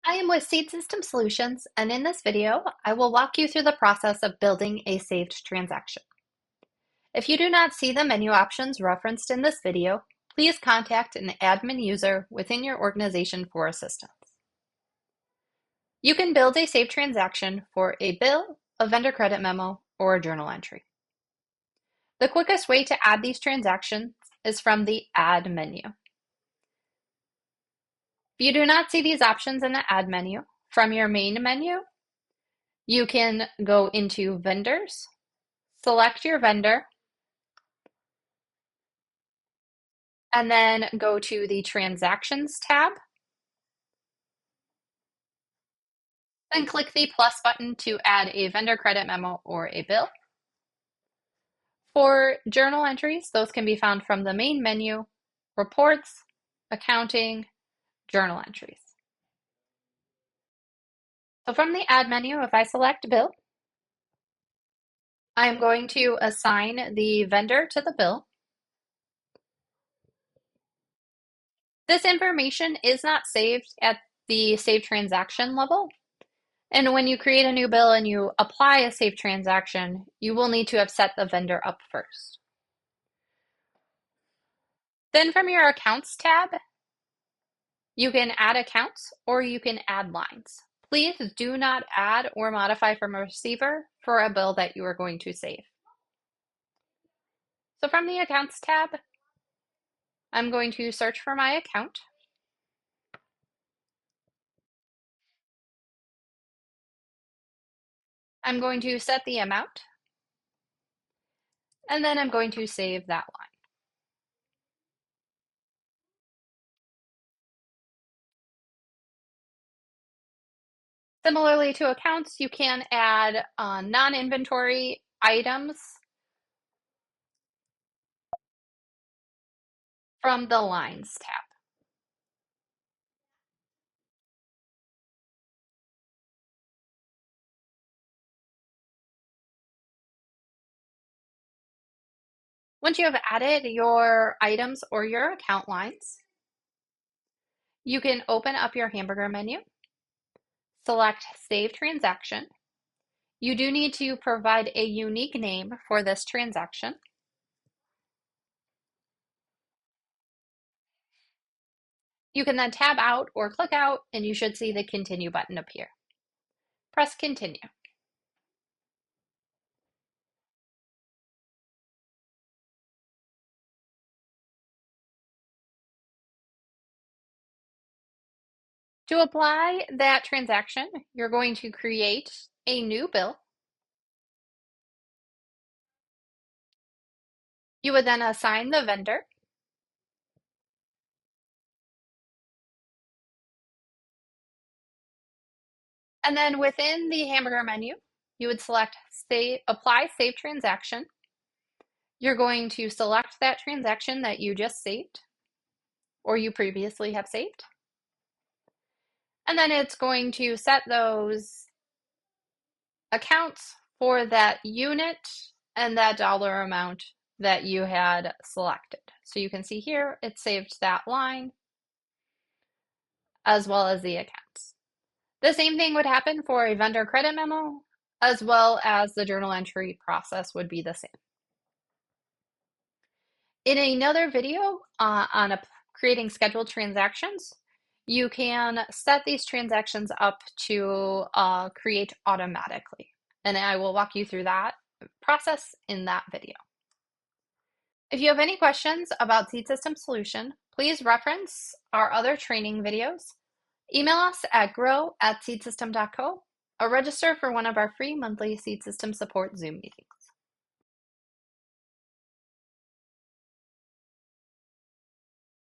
I am with Seed System Solutions, and in this video, I will walk you through the process of building a saved transaction. If you do not see the menu options referenced in this video, please contact an admin user within your organization for assistance. You can build a saved transaction for a bill, a vendor credit memo, or a journal entry. The quickest way to add these transactions is from the Add menu. If you do not see these options in the Add menu, from your main menu, you can go into Vendors, select your vendor, and then go to the Transactions tab, then click the plus button to add a vendor credit memo or a bill. For journal entries, those can be found from the main menu, Reports, Accounting, Journal Entries. So from the Add menu, if I select Bill, I am going to assign the vendor to the bill. This information is not saved at the Save Transaction level. And when you create a new bill and you apply a saved transaction, you will need to have set the vendor up first. Then from your Accounts tab, you can add accounts or you can add lines. Please do not add or modify from a receiver for a bill that you are going to save. So from the Accounts tab, I'm going to search for my account. I'm going to set the amount, and then I'm going to save that line. Similarly to accounts, you can add non-inventory items from the Lines tab. Once you have added your items or your account lines, you can open up your hamburger menu, select Save Transaction. You do need to provide a unique name for this transaction. You can then tab out or click out, and you should see the Continue button appear. Press Continue. To apply that transaction, you're going to create a new bill. You would then assign the vendor. And then within the hamburger menu, you would select Apply Save Transaction. You're going to select that transaction that you just saved or you previously have saved. And then it's going to set those accounts for that unit and that dollar amount that you had selected. So you can see here, it saved that line as well as the accounts. The same thing would happen for a vendor credit memo, as well as the journal entry process would be the same. In another video on creating scheduled transactions, you can set these transactions up to create automatically. And I will walk you through that process in that video. If you have any questions about Seed System Solution, please reference our other training videos. Email us at grow@seedsystem.co or register for one of our free monthly Seed System support Zoom meetings.